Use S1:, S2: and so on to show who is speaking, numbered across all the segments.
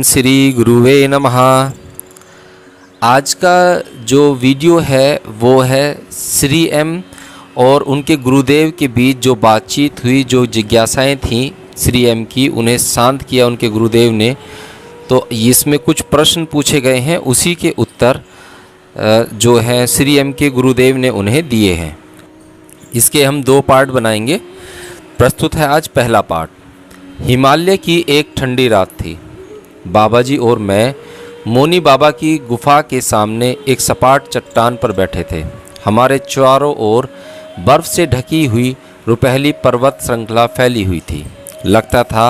S1: श्री गुरुवे नमः। आज का जो वीडियो है वो है श्री एम और उनके गुरुदेव के बीच जो बातचीत हुई, जो जिज्ञासाएं थीं श्री एम की, उन्हें शांत किया उनके गुरुदेव ने। तो इसमें कुछ प्रश्न पूछे गए हैं, उसी के उत्तर जो है श्री एम के गुरुदेव ने उन्हें दिए हैं। इसके हम दो पार्ट बनाएंगे। प्रस्तुत है आज पहला पार्ट। हिमालय की एक ठंडी रात थी। बाबा जी और मैं मोनी बाबा की गुफा के सामने एक सपाट चट्टान पर बैठे थे। हमारे चारों ओर बर्फ़ से ढकी हुई रुपहली पर्वत श्रृंखला फैली हुई थी। लगता था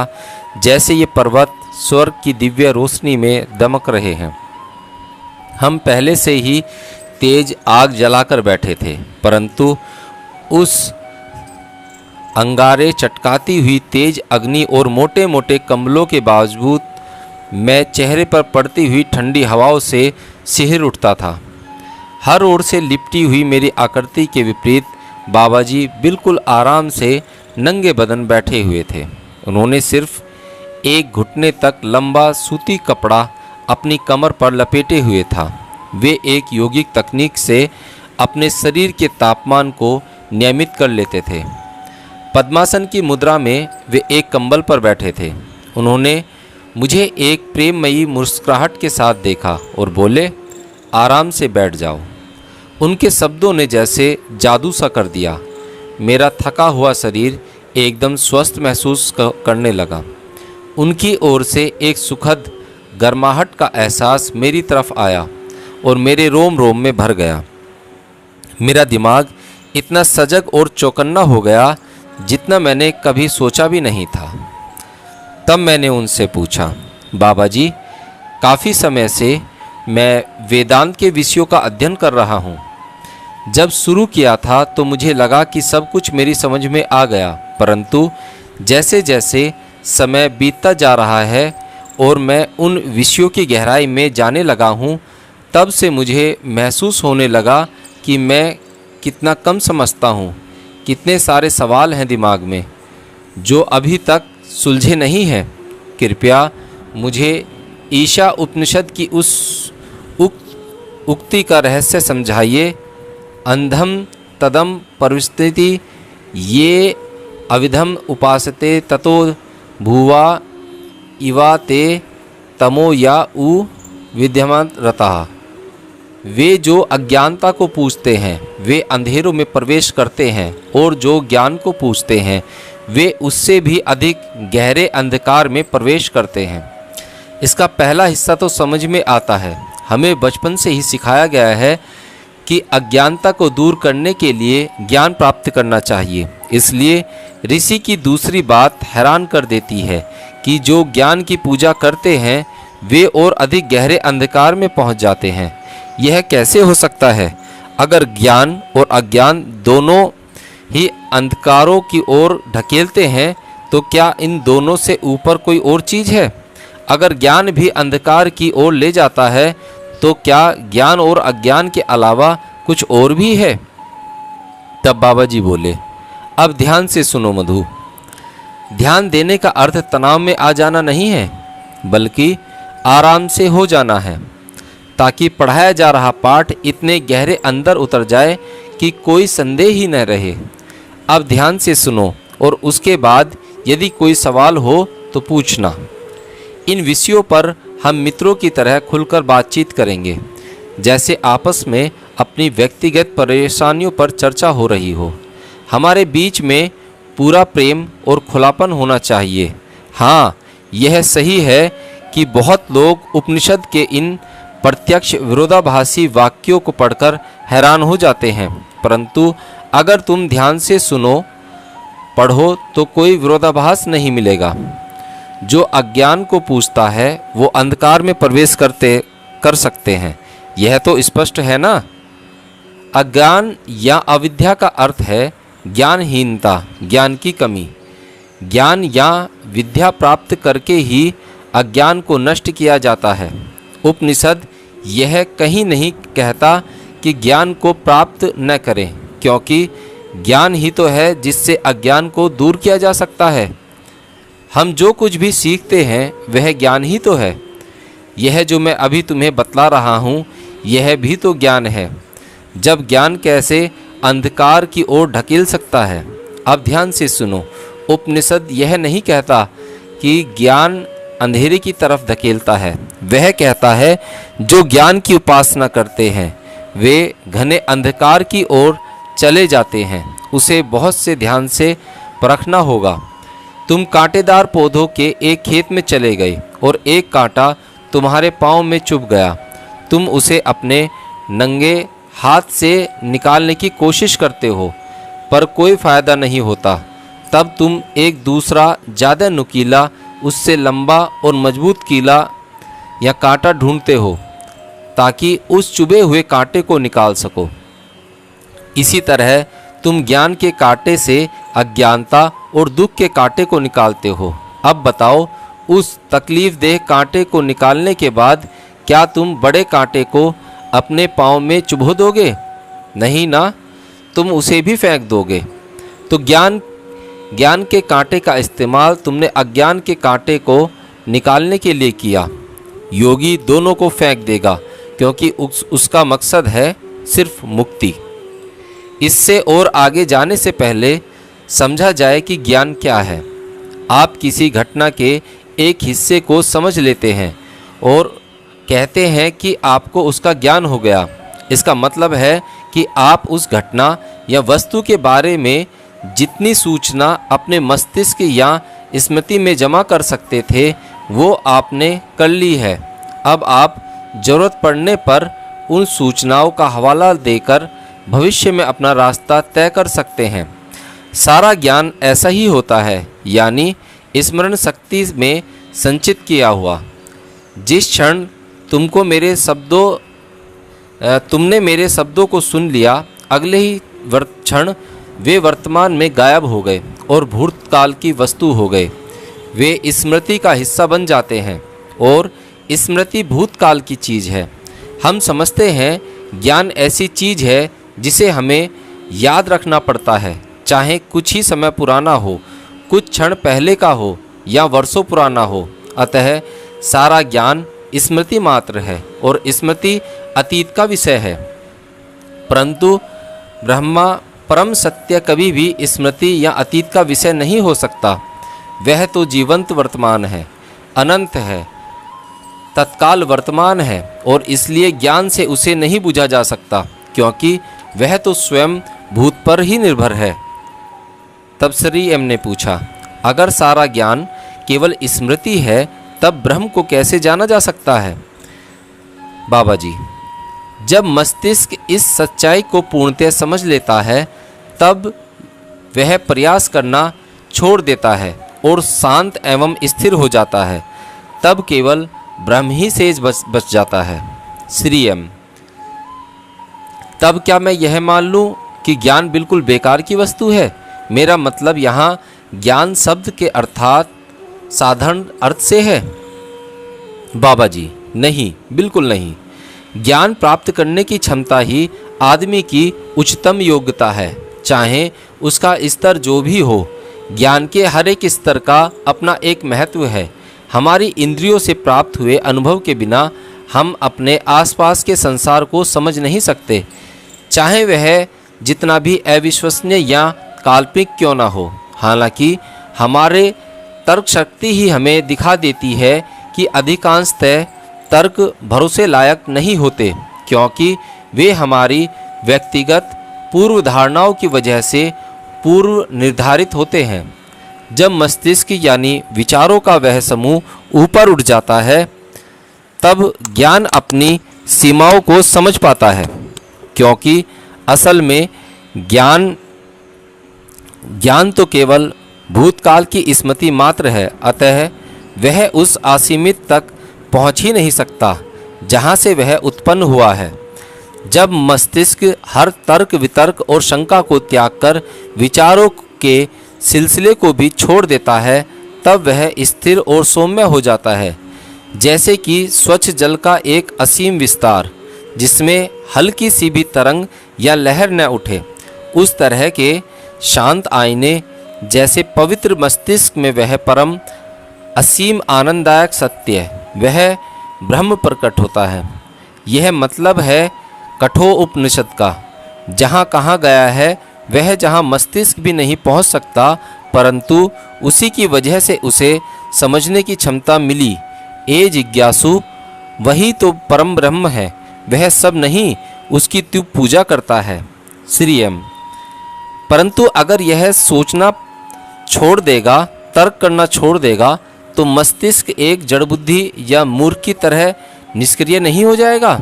S1: जैसे ये पर्वत स्वर्ग की दिव्य रोशनी में दमक रहे हैं। हम पहले से ही तेज आग जलाकर बैठे थे, परंतु उस अंगारे चटकाती हुई तेज अग्नि और मोटे मोटे कंबलों के बावजूद मैं चेहरे पर पड़ती हुई ठंडी हवाओं से सिहर उठता था। हर ओर से लिपटी हुई मेरी आकृति के विपरीत बाबा जी बिल्कुल आराम से नंगे बदन बैठे हुए थे। उन्होंने सिर्फ एक घुटने तक लंबा सूती कपड़ा अपनी कमर पर लपेटे हुए था। वे एक योगिक तकनीक से अपने शरीर के तापमान को नियमित कर लेते थे। पद्मासन की मुद्रा में वे एक कंबल पर बैठे थे। उन्होंने मुझे एक प्रेममयी मुस्कुराहट के साथ देखा और बोले, आराम से बैठ जाओ। उनके शब्दों ने जैसे जादू सा कर दिया। मेरा थका हुआ शरीर एकदम स्वस्थ महसूस करने लगा। उनकी ओर से एक सुखद गर्माहट का एहसास मेरी तरफ आया और मेरे रोम रोम में भर गया। मेरा दिमाग इतना सजग और चौकन्ना हो गया जितना मैंने कभी सोचा भी नहीं था। तब मैंने उनसे पूछा, बाबा जी, काफ़ी समय से मैं वेदांत के विषयों का अध्ययन कर रहा हूँ। जब शुरू किया था तो मुझे लगा कि सब कुछ मेरी समझ में आ गया, परंतु जैसे जैसे समय बीतता जा रहा है और मैं उन विषयों की गहराई में जाने लगा हूँ, तब से मुझे महसूस होने लगा कि मैं कितना कम समझता हूँ। कितने सारे सवाल हैं दिमाग में जो अभी तक सुलझे नहीं हैं। कृपया मुझे ईशा उपनिषद की उस उक्ति का रहस्य समझाइए, अंधम तदम परिस्थिति ये अविधम उपासते ततो भुवा इवा ते तमो या उ विद्यमान रता। वे जो अज्ञानता को पूछते हैं वे अंधेरों में प्रवेश करते हैं, और जो ज्ञान को पूछते हैं वे उससे भी अधिक गहरे अंधकार में प्रवेश करते हैं। इसका पहला हिस्सा तो समझ में आता है। हमें बचपन से ही सिखाया गया है कि अज्ञानता को दूर करने के लिए ज्ञान प्राप्त करना चाहिए। इसलिए ऋषि की दूसरी बात हैरान कर देती है कि जो ज्ञान की पूजा करते हैं वे और अधिक गहरे अंधकार में पहुंच जाते हैं। यह कैसे हो सकता है? अगर ज्ञान और अज्ञान दोनों ही अंधकारों की ओर ढकेलते हैं तो क्या इन दोनों से ऊपर कोई और चीज़ है? अगर ज्ञान भी अंधकार की ओर ले जाता है तो क्या ज्ञान और अज्ञान के अलावा कुछ और भी है? तब बाबा जी बोले, अब ध्यान से सुनो मधु। ध्यान देने का अर्थ तनाव में आ जाना नहीं है, बल्कि आराम से हो जाना है, ताकि पढ़ाया जा रहा पाठ इतने गहरे अंदर उतर जाए कि कोई संदेह ही न रहे। अब ध्यान से सुनो और उसके बाद यदि कोई सवाल हो तो पूछना। इन विषयों पर हम मित्रों की तरह खुलकर बातचीत करेंगे, जैसे आपस में अपनी व्यक्तिगत परेशानियों पर चर्चा हो रही हो। हमारे बीच में पूरा प्रेम और खुलापन होना चाहिए। हाँ, यह सही है कि बहुत लोग उपनिषद के इन प्रत्यक्ष विरोधाभासी वाक्यों को पढ़कर हैरान हो जाते हैं, परंतु अगर तुम ध्यान से सुनो पढ़ो तो कोई विरोधाभास नहीं मिलेगा। जो अज्ञान को पूछता है वो अंधकार में प्रवेश कर सकते हैं। यह तो स्पष्ट है ना? अज्ञान या अविद्या का अर्थ है ज्ञानहीनता, ज्ञान की कमी। ज्ञान या विद्या प्राप्त करके ही अज्ञान को नष्ट किया जाता है। उपनिषद यह कहीं नहीं कहता कि ज्ञान को प्राप्त न करें, क्योंकि ज्ञान ही तो है जिससे अज्ञान को दूर किया जा सकता है। हम जो कुछ भी सीखते हैं वह ज्ञान ही तो है। यह जो मैं अभी तुम्हें बतला रहा हूँ यह भी तो ज्ञान है। जब ज्ञान कैसे अंधकार की ओर ढकेल सकता है। अब ध्यान से सुनो, उपनिषद यह नहीं कहता कि ज्ञान अंधेरे की तरफ धकेलता है। वह कहता है जो ज्ञान की उपासना करते हैं वे घने अंधकार की ओर चले जाते हैं। उसे बहुत से ध्यान से परखना होगा। तुम कांटेदार पौधों के एक खेत में चले गए और एक कांटा तुम्हारे पाँव में चुभ गया। तुम उसे अपने नंगे हाथ से निकालने की कोशिश करते हो पर कोई फ़ायदा नहीं होता। तब तुम एक दूसरा ज़्यादा नुकीला, उससे लंबा और मजबूत कीला या कांटा ढूंढते हो ताकि उस चुभे हुए कांटे को निकाल सको। इसी तरह तुम ज्ञान के कांटे से अज्ञानता और दुख के कांटे को निकालते हो। अब बताओ, उस तकलीफ़देह कांटे को निकालने के बाद क्या तुम बड़े कांटे को अपने पाँव में चुभो दोगे? नहीं ना, तुम उसे भी फेंक दोगे। तो ज्ञान के कांटे का इस्तेमाल तुमने अज्ञान के कांटे को निकालने के लिए किया। योगी दोनों को फेंक देगा क्योंकि उसका मकसद है सिर्फ मुक्ति। इससे और आगे जाने से पहले समझा जाए कि ज्ञान क्या है। आप किसी घटना के एक हिस्से को समझ लेते हैं और कहते हैं कि आपको उसका ज्ञान हो गया। इसका मतलब है कि आप उस घटना या वस्तु के बारे में जितनी सूचना अपने मस्तिष्क या स्मृति में जमा कर सकते थे वो आपने कर ली है। अब आप ज़रूरत पड़ने पर उन सूचनाओं का हवाला देकर भविष्य में अपना रास्ता तय कर सकते हैं। सारा ज्ञान ऐसा ही होता है, यानी स्मरण शक्ति में संचित किया हुआ। जिस क्षण तुमने मेरे शब्दों को सुन लिया, अगले ही क्षण वे वर्तमान में गायब हो गए और भूतकाल की वस्तु हो गए। वे स्मृति का हिस्सा बन जाते हैं और स्मृति भूतकाल की चीज़ है। हम समझते हैं ज्ञान ऐसी चीज़ है जिसे हमें याद रखना पड़ता है, चाहे कुछ ही समय पुराना हो, कुछ क्षण पहले का हो या वर्षों पुराना हो। अतः सारा ज्ञान स्मृति मात्र है और स्मृति अतीत का विषय है। परंतु ब्रह्मा परम सत्य कभी भी स्मृति या अतीत का विषय नहीं हो सकता। वह तो जीवंत वर्तमान है, अनंत है, तत्काल वर्तमान है और इसलिए ज्ञान से उसे नहीं बुझा जा सकता क्योंकि वह तो स्वयं भूत पर ही निर्भर है। तब श्री एम ने पूछा, अगर सारा ज्ञान केवल स्मृति है तब ब्रह्म को कैसे जाना जा सकता है? बाबा जी, जब मस्तिष्क इस सच्चाई को पूर्णतः समझ लेता है तब वह प्रयास करना छोड़ देता है और शांत एवं स्थिर हो जाता है। तब केवल ब्रह्म ही शेष बच जाता है। श्री एम, तब क्या मैं यह मान लूँ कि ज्ञान बिल्कुल बेकार की वस्तु है? मेरा मतलब यहाँ ज्ञान शब्द के अर्थात साधारण अर्थ से है। बाबा जी, नहीं, बिल्कुल नहीं। ज्ञान प्राप्त करने की क्षमता ही आदमी की उच्चतम योग्यता है, चाहे उसका स्तर जो भी हो। ज्ञान के हर एक स्तर का अपना एक महत्व है। हमारी इंद्रियों से प्राप्त हुए अनुभव के बिना हम अपने आसपास के संसार को समझ नहीं सकते, चाहे वह जितना भी अविश्वसनीय या काल्पनिक क्यों ना हो। हालांकि हमारे तर्क शक्ति ही हमें दिखा देती है कि अधिकांशतः तर्क भरोसे लायक नहीं होते क्योंकि वे हमारी व्यक्तिगत पूर्व धारणाओं की वजह से पूर्व निर्धारित होते हैं। जब मस्तिष्क यानी विचारों का वह समूह ऊपर उठ जाता है तब ज्ञान अपनी सीमाओं को समझ पाता है, क्योंकि असल में ज्ञान तो केवल भूतकाल की स्मृति मात्र है। अतः वह उस असीमित तक पहुंच ही नहीं सकता जहां से वह उत्पन्न हुआ है। जब मस्तिष्क हर तर्क वितर्क और शंका को त्याग कर विचारों के सिलसिले को भी छोड़ देता है तब वह स्थिर और सौम्य हो जाता है, जैसे कि स्वच्छ जल का एक असीम विस्तार जिसमें हल्की सी भी तरंग या लहर न उठे। उस तरह के शांत आईने जैसे पवित्र मस्तिष्क में वह परम असीम आनंददायक सत्य, वह ब्रह्म प्रकट होता है। यह मतलब है कठोपनिषद का। जहाँ कहा गया है वह जहाँ मस्तिष्क भी नहीं पहुँच सकता, परंतु उसी की वजह से उसे समझने की क्षमता मिली। ए जिज्ञासु, वही तो परम ब्रह्म है, वह सब नहीं, उसकी तू पूजा करता है। श्री एम, परंतु अगर यह सोचना छोड़ देगा, तर्क करना छोड़ देगा, तो मस्तिष्क एक जड़ बुद्धि या मूर्ख की तरह निष्क्रिय नहीं हो जाएगा?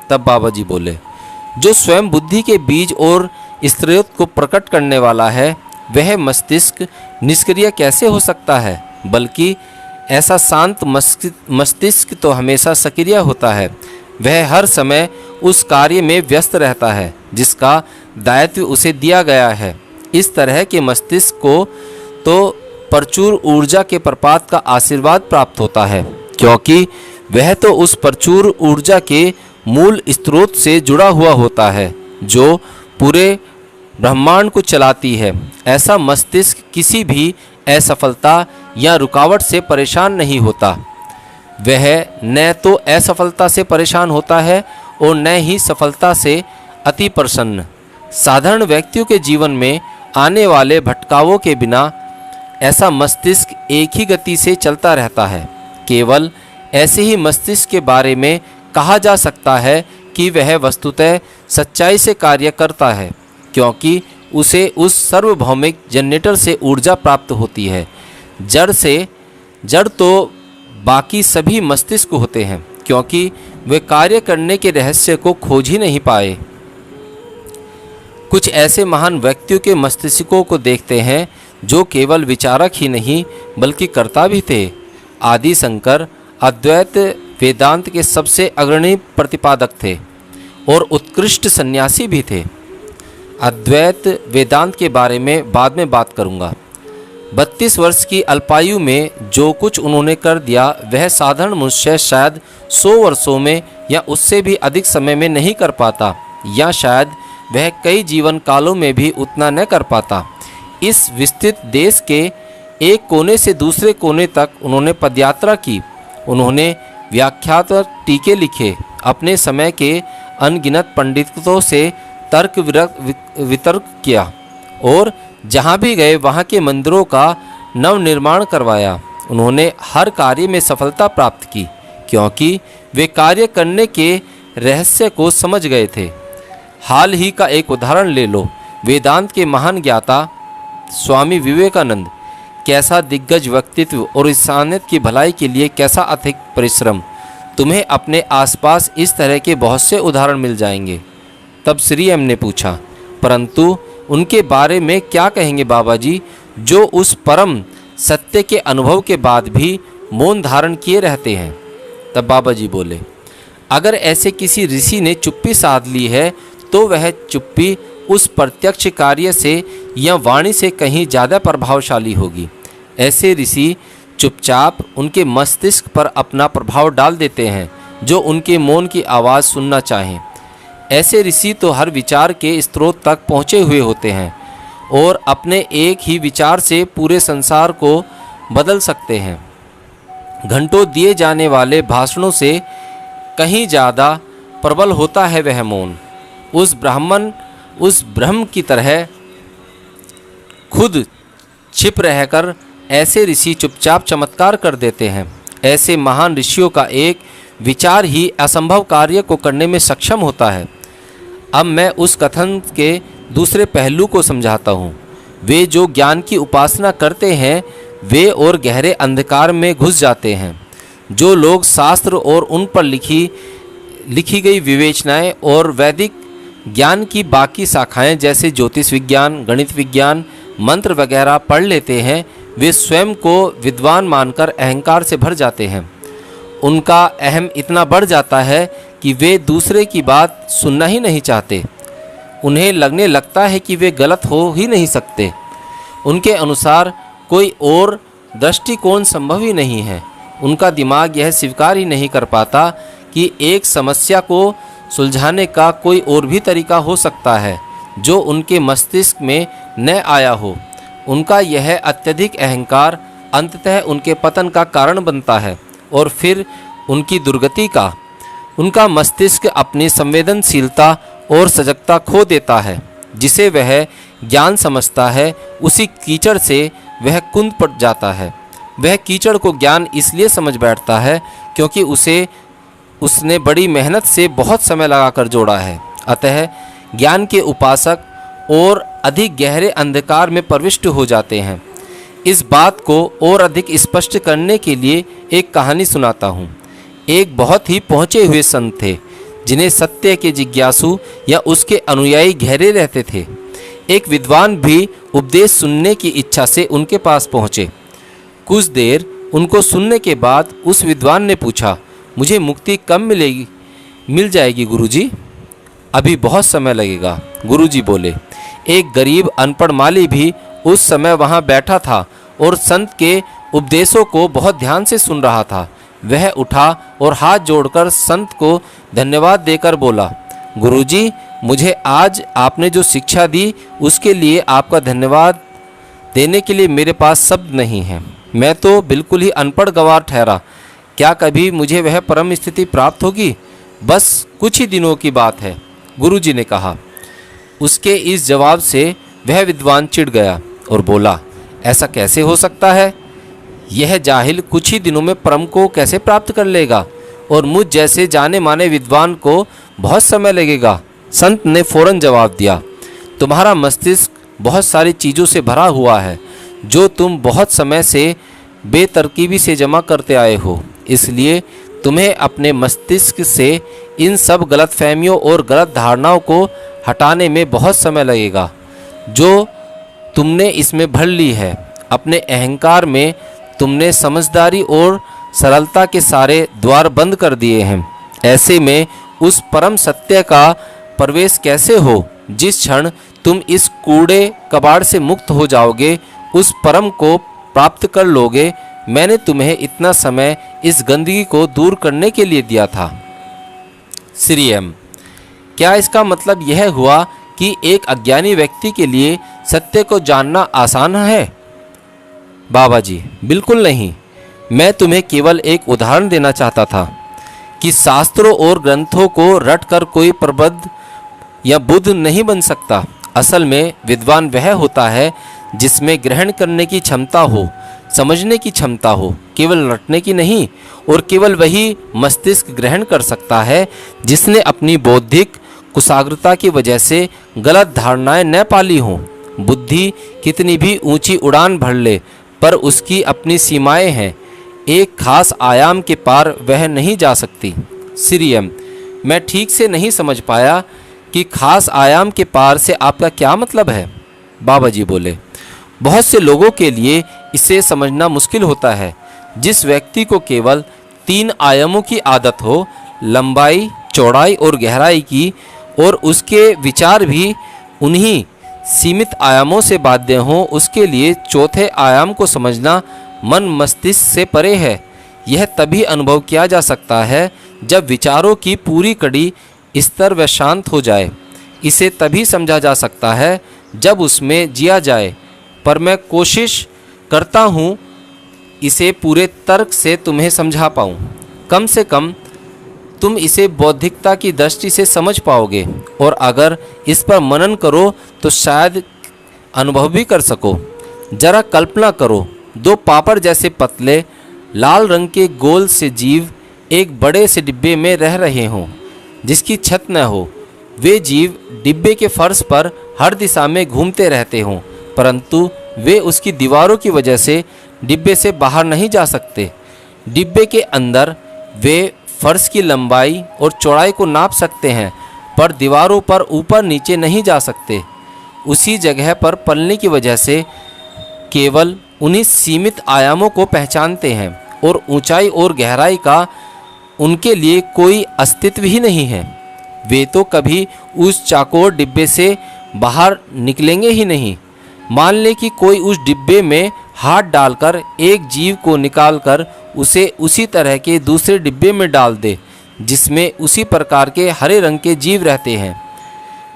S1: तब बाबा जी बोले, जो स्वयं बुद्धि के बीज और स्त्रोत को प्रकट करने वाला है, वह मस्तिष्क निष्क्रिय कैसे हो सकता है? बल्कि ऐसा शांत मस्तिष्क तो हमेशा सक्रिय होता है। वह हर समय उस कार्य में व्यस्त रहता है जिसका दायित्व उसे दिया गया है। इस तरह के मस्तिष्क को तो प्रचुर ऊर्जा के प्रपात का आशीर्वाद प्राप्त होता है, क्योंकि वह तो उस प्रचुर ऊर्जा के मूल स्रोत से जुड़ा हुआ होता है जो पूरे ब्रह्मांड को चलाती है। ऐसा मस्तिष्क किसी भी असफलता या रुकावट से परेशान नहीं होता। वह न तो असफलता से परेशान होता है और न ही सफलता से अति प्रसन्न। साधारण व्यक्तियों के जीवन में आने वाले भटकावों के बिना ऐसा मस्तिष्क एक ही गति से चलता रहता है। केवल ऐसे ही मस्तिष्क के बारे में कहा जा सकता है कि वह वस्तुतः सच्चाई से कार्य करता है, क्योंकि उसे उस सार्वभौमिक जनरेटर से ऊर्जा प्राप्त होती है। जड़ तो बाकी सभी मस्तिष्क होते हैं, क्योंकि वे कार्य करने के रहस्य को खोज ही नहीं पाए। कुछ ऐसे महान व्यक्तियों के मस्तिष्कों को देखते हैं जो केवल विचारक ही नहीं बल्कि कर्ता भी थे। आदि शंकर अद्वैत वेदांत के सबसे अग्रणी प्रतिपादक थे और उत्कृष्ट सन्यासी भी थे। अद्वैत वेदांत के बारे में बाद में बात करूंगा। 32 वर्ष की अल्पायु में जो कुछ उन्होंने कर दिया वह साधारण मनुष्य शायद 100 वर्षों में या उससे भी अधिक समय में नहीं कर पाता, या शायद वह कई जीवन कालों में भी उतना न कर पाता। इस विस्तृत देश के एक कोने से दूसरे कोने तक उन्होंने पदयात्रा की। उन्होंने व्याख्यात्मक टीके लिखे, अपने समय के अनगिनत पंडितों से तर्क वितर्क किया और जहाँ भी गए वहाँ के मंदिरों का नवनिर्माण करवाया। उन्होंने हर कार्य में सफलता प्राप्त की, क्योंकि वे कार्य करने के रहस्य को समझ गए थे। हाल ही का एक उदाहरण ले लो। वेदांत के महान ज्ञाता स्वामी विवेकानंद, कैसा दिग्गज व्यक्तित्व और इंसानियत की भलाई के लिए कैसा अथक परिश्रम। तुम्हें अपने आसपास इस तरह के बहुत से उदाहरण मिल जाएंगे। तब श्री एम ने पूछा, परंतु उनके बारे में क्या कहेंगे बाबा जी, जो उस परम सत्य के अनुभव के बाद भी मौन धारण किए रहते हैं? तब बाबा जी बोले, अगर ऐसे किसी ऋषि ने चुप्पी साध ली है तो वह चुप्पी उस प्रत्यक्ष कार्य से या वाणी से कहीं ज़्यादा प्रभावशाली होगी। ऐसे ऋषि चुपचाप उनके मस्तिष्क पर अपना प्रभाव डाल देते हैं जो उनके मौन की आवाज़ सुनना चाहें। ऐसे ऋषि तो हर विचार के स्रोत तक पहुँचे हुए होते हैं और अपने एक ही विचार से पूरे संसार को बदल सकते हैं। घंटों दिए जाने वाले भाषणों से कहीं ज़्यादा प्रबल होता है वह मौन। उस ब्रह्म की तरह खुद छिप रहकर ऐसे ऋषि चुपचाप चमत्कार कर देते हैं। ऐसे महान ऋषियों का एक विचार ही असंभव कार्य को करने में सक्षम होता है। अब मैं उस कथन के दूसरे पहलू को समझाता हूँ। वे जो ज्ञान की उपासना करते हैं वे और गहरे अंधकार में घुस जाते हैं। जो लोग शास्त्र और उन पर लिखी गई विवेचनाएं और वैदिक ज्ञान की बाकी शाखाएं जैसे ज्योतिष विज्ञान, गणित विज्ञान, मंत्र वगैरह पढ़ लेते हैं, वे स्वयं को विद्वान मानकर अहंकार से भर जाते हैं। उनका अहम इतना बढ़ जाता है कि वे दूसरे की बात सुनना ही नहीं चाहते। उन्हें लगने लगता है कि वे गलत हो ही नहीं सकते। उनके अनुसार कोई और दृष्टिकोण संभव ही नहीं है। उनका दिमाग यह स्वीकार ही नहीं कर पाता कि एक समस्या को सुलझाने का कोई और भी तरीका हो सकता है जो उनके मस्तिष्क में न आया हो। उनका यह अत्यधिक अहंकार अंततः उनके पतन का कारण बनता है और फिर उनकी दुर्गति का। उनका मस्तिष्क अपनी संवेदनशीलता और सजगता खो देता है। जिसे वह ज्ञान समझता है, उसी कीचड़ से वह कुंद पड़ जाता है। वह कीचड़ को ज्ञान इसलिए समझ बैठता है क्योंकि उसने बड़ी मेहनत से बहुत समय लगाकर जोड़ा है। अतः ज्ञान के उपासक और अधिक गहरे अंधकार में प्रविष्ट हो जाते हैं। इस बात को और अधिक स्पष्ट करने के लिए एक कहानी सुनाता हूँ। एक बहुत ही पहुँचे हुए संत थे जिन्हें सत्य के जिज्ञासु या उसके अनुयायी घेरे रहते थे। एक विद्वान भी उपदेश सुनने की इच्छा से उनके पास पहुँचे। कुछ देर उनको सुनने के बाद उस विद्वान ने पूछा, मुझे मुक्ति कब मिल जाएगी गुरुजी? अभी बहुत समय लगेगा, गुरुजी बोले। एक गरीब अनपढ़ माली भी उस समय वहाँ बैठा था और संत के उपदेशों को बहुत ध्यान से सुन रहा था। वह उठा और हाथ जोड़कर संत को धन्यवाद देकर बोला, गुरुजी, मुझे आज आपने जो शिक्षा दी उसके लिए आपका धन्यवाद देने के लिए मेरे पास शब्द नहीं है। मैं तो बिल्कुल ही अनपढ़ गंवार ठहरा। क्या कभी मुझे वह परम स्थिति प्राप्त होगी? बस कुछ ही दिनों की बात है, गुरुजी ने कहा। उसके इस जवाब से वह विद्वान चिढ़ गया और बोला, ऐसा कैसे हो सकता है? यह जाहिल कुछ ही दिनों में परम को कैसे प्राप्त कर लेगा और मुझ जैसे जाने माने विद्वान को बहुत समय लगेगा। संत ने फौरन जवाब दिया, तुम्हारा मस्तिष्क बहुत सारी चीज़ों से भरा हुआ है जो तुम बहुत समय से बेतरकीबी से जमा करते आए हो। इसलिए तुम्हें अपने मस्तिष्क से इन सब गलतफहमियों और गलत धारणाओं को हटाने में बहुत समय लगेगा जो तुमने इसमें भर ली है। अपने अहंकार में तुमने समझदारी और सरलता के सारे द्वार बंद कर दिए हैं। ऐसे में उस परम सत्य का प्रवेश कैसे हो? जिस क्षण तुम इस कूड़े कबाड़ से मुक्त हो जाओगे, उस परम को प्राप्त कर लोगे। मैंने तुम्हें इतना समय इस गंदगी को दूर करने के लिए दिया था। श्री एम, क्या इसका मतलब यह हुआ कि एक अज्ञानी व्यक्ति के लिए सत्य को जानना आसान है? बाबा जी, बिल्कुल नहीं। मैं तुम्हें केवल एक उदाहरण देना चाहता था कि शास्त्रों और ग्रंथों को रटकर कोई प्रबुद्ध या बुद्ध नहीं बन सकता। असल में विद्वान वह होता है जिसमें ग्रहण करने की क्षमता हो, समझने की क्षमता हो, केवल रटने की नहीं। और केवल वही मस्तिष्क ग्रहण कर सकता है जिसने अपनी बौद्धिक कुशाग्रता की वजह से गलत धारणाएं न पाली हों। बुद्धि कितनी भी ऊंची उड़ान भर ले, पर उसकी अपनी सीमाएं हैं। एक खास आयाम के पार वह नहीं जा सकती। श्री एम, मैं ठीक से नहीं समझ पाया कि खास आयाम के पार से आपका क्या मतलब है? बाबा जी बोले, बहुत से लोगों के लिए इसे समझना मुश्किल होता है। जिस व्यक्ति को केवल 3 आयामों की आदत हो, लंबाई, चौड़ाई और गहराई की, और उसके विचार भी उन्हीं सीमित आयामों से बाध्य हों, उसके लिए चौथे आयाम को समझना मन मस्तिष्क से परे है। यह तभी अनुभव किया जा सकता है जब विचारों की पूरी कड़ी स्तर व शांत हो जाए। इसे तभी समझा जा सकता है जब उसमें जिया जाए। पर मैं कोशिश करता हूँ इसे पूरे तर्क से तुम्हें समझा पाऊँ। कम से कम तुम इसे बौद्धिकता की दृष्टि से समझ पाओगे, और अगर इस पर मनन करो तो शायद अनुभव भी कर सको। जरा कल्पना करो, 2 पापड़ जैसे पतले लाल रंग के गोल से जीव एक बड़े से डिब्बे में रह रहे हों जिसकी छत न हो। वे जीव डिब्बे के फर्श पर हर दिशा में घूमते रहते हों, परंतु वे उसकी दीवारों की वजह से डिब्बे से बाहर नहीं जा सकते। डिब्बे के अंदर वे फर्श की लंबाई और चौड़ाई को नाप सकते हैं, पर दीवारों पर ऊपर नीचे नहीं जा सकते। उसी जगह पर पलने की वजह से केवल उन्हीं सीमित आयामों को पहचानते हैं, और ऊंचाई और गहराई का उनके लिए कोई अस्तित्व ही नहीं है। वे तो कभी उस चाकोर डिब्बे से बाहर निकलेंगे ही नहीं। मान ले कि कोई उस डिब्बे में हाथ डालकर एक जीव को निकालकर उसे उसी तरह के दूसरे डिब्बे में डाल दे जिसमें उसी प्रकार के हरे रंग के जीव रहते हैं।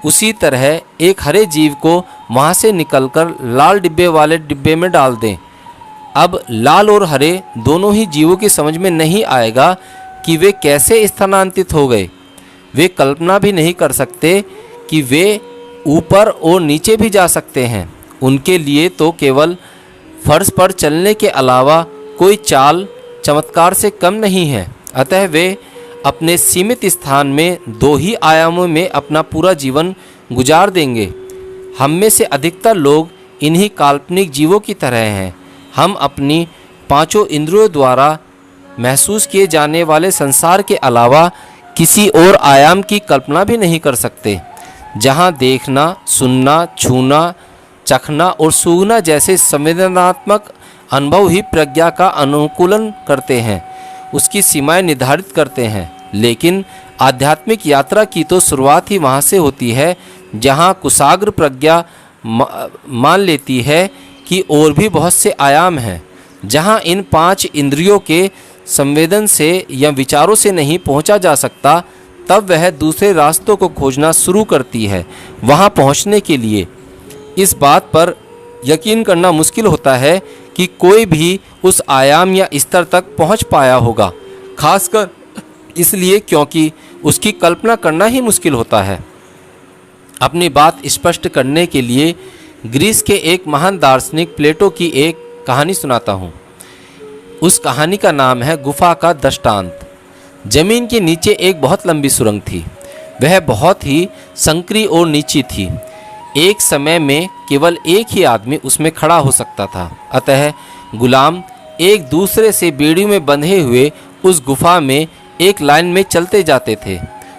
S1: उसी तरह एक हरे जीव को वहाँ से निकलकर लाल डिब्बे वाले डिब्बे में डाल दें। अब लाल और हरे दोनों ही जीवों की समझ में नहीं आएगा कि वे कैसे स्थानांतरित हो गए। वे कल्पना भी नहीं कर सकते कि वे ऊपर और नीचे भी जा सकते हैं। उनके लिए तो केवल फर्श पर चलने के अलावा कोई चाल चमत्कार से कम नहीं है। अतः वे अपने सीमित स्थान में 2 ही आयामों में अपना पूरा जीवन गुजार देंगे। हम में से अधिकतर लोग इन्हीं काल्पनिक जीवों की तरह हैं। हम अपनी 5 इंद्रियों द्वारा महसूस किए जाने वाले संसार के अलावा किसी और आयाम की कल्पना भी नहीं कर सकते, जहां देखना, सुनना, छूना, चखना और सूंघना जैसे संवेदनात्मक अनुभव ही प्रज्ञा का अनुकूलन करते हैं, उसकी सीमाएं निर्धारित करते हैं। लेकिन आध्यात्मिक यात्रा की तो शुरुआत ही वहाँ से होती है जहाँ कुशाग्र प्रज्ञा मान लेती है कि और भी बहुत से आयाम हैं, जहाँ इन 5 इंद्रियों के संवेदन से या विचारों से नहीं पहुँचा जा सकता। तब वह दूसरे रास्तों को खोजना शुरू करती है वहाँ पहुँचने के लिए। इस बात पर यकीन करना मुश्किल होता है कि कोई भी उस आयाम या स्तर तक पहुँच पाया होगा, खासकर इसलिए क्योंकि उसकी कल्पना करना ही मुश्किल होता है। अपनी बात स्पष्ट करने के लिए ग्रीस के एक महान दार्शनिक प्लेटो की एक कहानी सुनाता हूँ। उस कहानी का नाम है गुफा का दृष्टांत। जमीन के नीचे एक बहुत लंबी सुरंग थी। वह बहुत ही संकरी और नीची थी। एक समय में केवल एक ही आदमी उसमें खड़ा हो सकता था। अतः गुलाम एक दूसरे से बेड़ियों में बंधे हुए उस गुफा में एक लाइन में चलते जाते थे।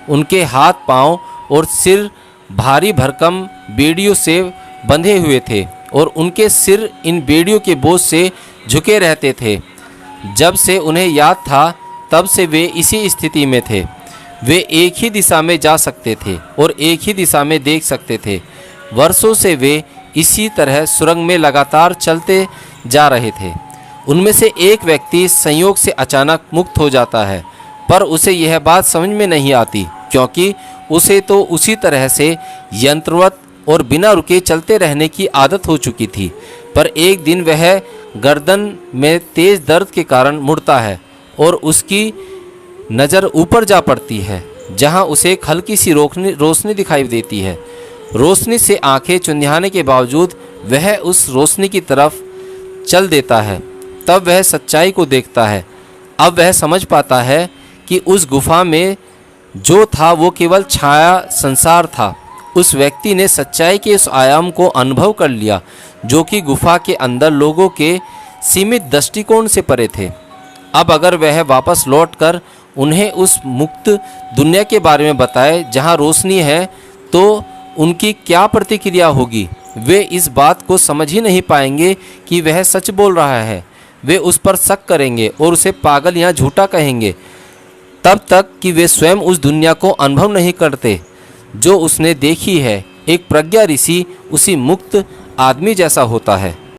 S1: उनके हाथ, पांव और सिर भारी भरकम बेड़ियों से बंधे हुए थे और उनके सिर इन बेड़ियों के बोझ से झुके रहते थे। जब से उन्हें याद था तब से वे इसी स्थिति में थे। वे एक ही दिशा में जा सकते थे और एक ही दिशा में देख सकते थे। वर्षों से वे इसी तरह सुरंग में लगातार चलते जा रहे थे। उनमें से एक व्यक्ति संयोग से अचानक मुक्त हो जाता है, पर उसे यह बात समझ में नहीं आती, क्योंकि उसे तो उसी तरह से यंत्रवत और बिना रुके चलते रहने की आदत हो चुकी थी। पर एक दिन वह गर्दन में तेज दर्द के कारण मुड़ता है और उसकी नज़र ऊपर जा पड़ती है, जहां उसे एक हल्की सी रोशनी दिखाई देती है। रोशनी से आंखें चुंधियाने के बावजूद वह उस रोशनी की तरफ चल देता है। तब वह सच्चाई को देखता है। अब वह समझ पाता है कि उस गुफा में जो था वो केवल छाया संसार था। उस व्यक्ति ने सच्चाई के उस आयाम को अनुभव कर लिया जो कि गुफा के अंदर लोगों के सीमित दृष्टिकोण से परे थे। अब अगर वह वापस लौटकर उन्हें उस मुक्त दुनिया के बारे में बताए जहां रोशनी है, तो उनकी क्या प्रतिक्रिया होगी। वे इस बात को समझ ही नहीं पाएंगे कि वह सच बोल रहा है। वे उस पर शक करेंगे और उसे पागल या झूठा कहेंगे, तब तक कि वे स्वयं उस दुनिया को अनुभव नहीं करते जो उसने देखी है। एक प्रज्ञा ऋषि उसी मुक्त आदमी जैसा होता है।